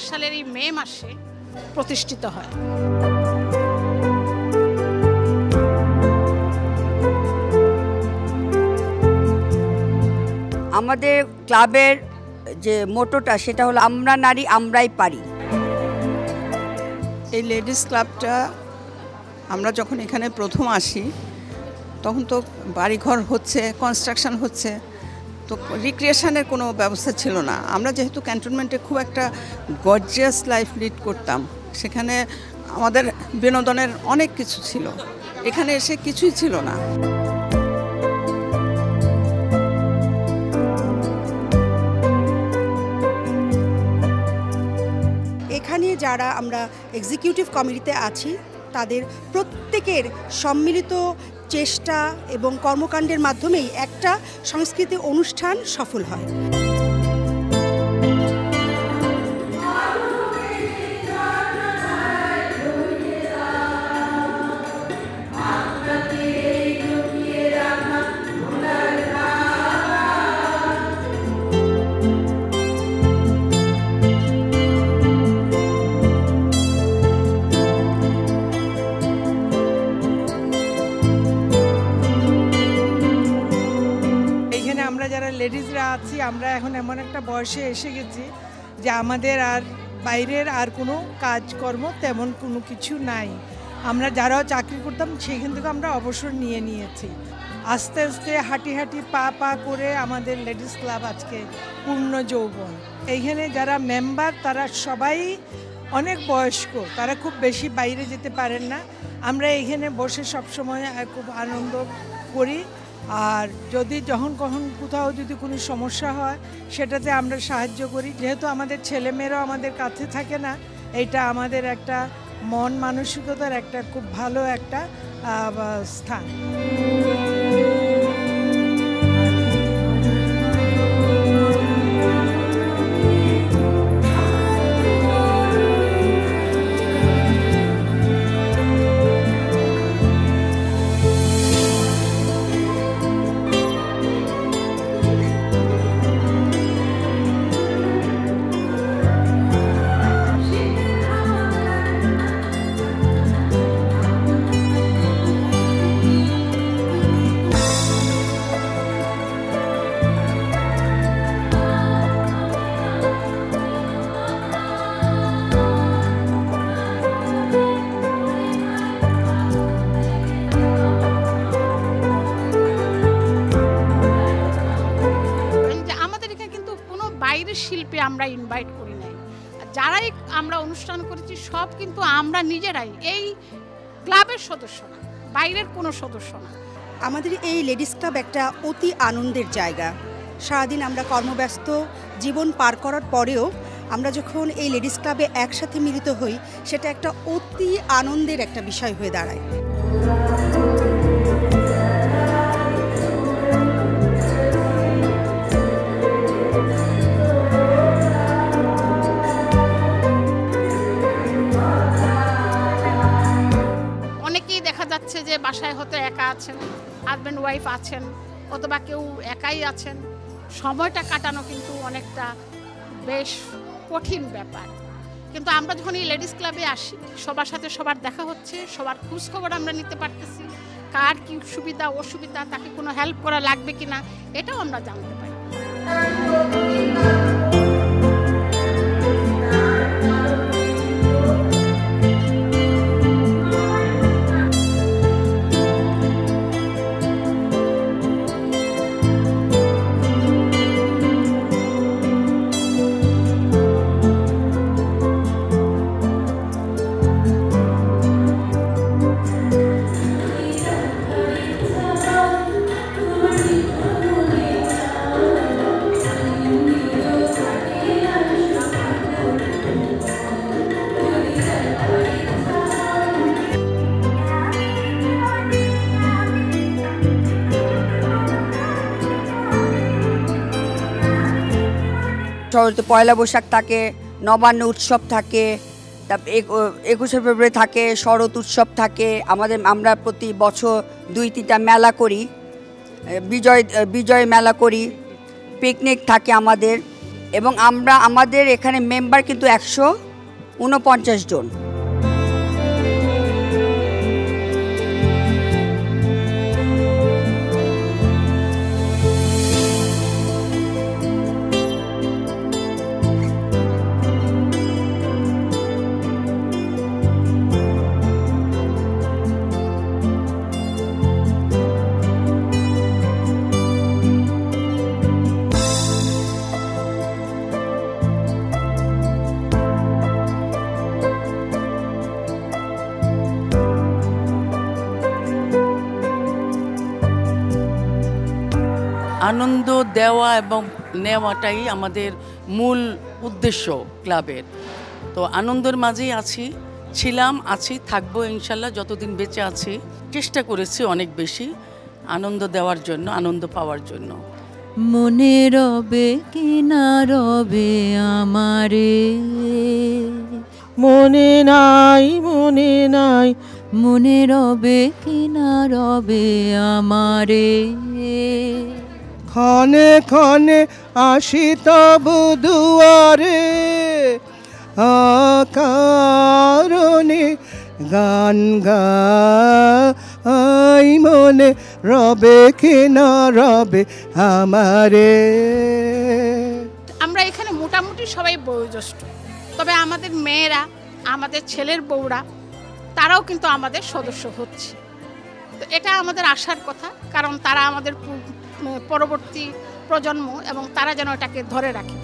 সালের এই মে মাসে প্রতিষ্ঠিত হয়। আমাদের ক্লাবের যে মোটোটা সেটা হলো আমরা নারী আমরাই পারি। এই লেডিস ক্লাবটা আমরা যখন এখানে প্রথম আসি তখন তো বাড়িঘর হচ্ছে, কনস্ট্রাকশন হচ্ছে, তো রিক্রিয়েশনের কোনো ব্যবস্থা ছিল না। আমরা যেহেতু ক্যান্টনমেন্টে খুব একটা গর্জিয়াস লাইফ লিড করতাম, সেখানে আমাদের বিনোদনের অনেক কিছু ছিল, এখানে এসে কিছুই ছিল না। এখানে যারা আমরা এক্সিকিউটিভ কমিটিতে আছি তাদের প্রত্যেকের সম্মিলিত চেষ্টা এবং কর্মকাণ্ডের মাধ্যমেই একটা সাংস্কৃতিক অনুষ্ঠান সফল হয়। লেডিজরা আছি, আমরা এখন এমন একটা বয়সে এসে গেছি যে আমাদের আর বাইরের আর কোনো কাজকর্ম তেমন কোনো কিছু নাই। আমরা যারাও চাকরি করতাম সেখান থেকে আমরা অবসর নিয়ে নিয়েছি। আস্তে আস্তে হাঁটি হাঁটি পা পা করে আমাদের লেডিস ক্লাব আজকে পূর্ণ যৌবন। এইখানে যারা মেম্বার তারা সবাই অনেক বয়স্ক, তারা খুব বেশি বাইরে যেতে পারেন না। আমরা এইখানে বসে সবসময় খুব আনন্দ করি, আর যদি যখন কোথাও যদি কোনো সমস্যা হয় সেটাতে আমরা সাহায্য করি। যেহেতু আমাদের ছেলেমেয়েরাও আমাদের কাছে থাকে না, এটা আমাদের একটা মন মানসিকতার একটা খুব ভালো একটা স্থান। শিল্পী আমরা ইনভাইট করি নাই, যারাই আমরা অনুষ্ঠান করেছি সব কিন্তু আমরা নিজেরাই, এই ক্লাবের সদস্য না, বাইরের কোনো সদস্য না। আমাদের এই লেডিস ক্লাব একটা অতি আনন্দের জায়গা। সারাদিন আমরা কর্মব্যস্ত জীবন পার করার পরেও আমরা যখন এই লেডিস ক্লাবে একসাথে মিলিত হই সেটা একটা অতি আনন্দের একটা বিষয় হয়ে দাঁড়ায়। যাচ্ছে যে বাসায় হয়তো একা আছেন, হাজব্যান্ড ওয়াইফ আছেন, অথবা কেউ একাই আছেন, সময়টা কাটানো কিন্তু অনেকটা বেশ কঠিন ব্যাপার। কিন্তু আমরা যখন এই লেডিস ক্লাবে আসি সবার সাথে সবার দেখা হচ্ছে, সবার খোঁজখবর আমরা নিতে পারতেছি, কার কি সুবিধা অসুবিধা, তাকে কোনো হেল্প করা লাগবে কিনা এটাও আমরা জানতে পারি। শহরে পয়লা বৈশাখ থাকে, নবান্ন উৎসব থাকে, তারপর 21শে ফেব্রুয়ারি থাকে, শরৎ উৎসব থাকে। আমরা প্রতি বছর 2-3টা মেলা করি, বিজয় মেলা করি, পিকনিক থাকে আমাদের। এবং আমাদের এখানে মেম্বার কিন্তু 149 জন। আনন্দ দেওয়া এবং নেওয়াটাই আমাদের মূল উদ্দেশ্য ক্লাবের। তো আনন্দের মাঝেই ছিলাম, থাকবো ইনশাল্লাহ যতদিন বেঁচে আছি। চেষ্টা করেছি অনেক বেশি আনন্দ দেওয়ার জন্য, আনন্দ পাওয়ার জন্য। মনে রবে কি না রবে আমারে, মনে নাই মনে নাই, মনে রবে কি না রবে আমারে। ক্ষণে ক্ষণে আসি তবু দুয়ারে, অকারণে গান গাই, মনে রবে কি না রবে আমারে। আমরা এখানে মোটামুটি সবাই বয়োজ্যেষ্ঠ, তবে আমাদের মেয়েরা, আমাদের ছেলের বউরা, তারাও কিন্তু আমাদের সদস্য হচ্ছে। তো এটা আমাদের আশার কথা, কারণ তারা আমাদের পরবর্তী প্রজন্ম এবং তারা যেন এটাকে ধরে রাখে।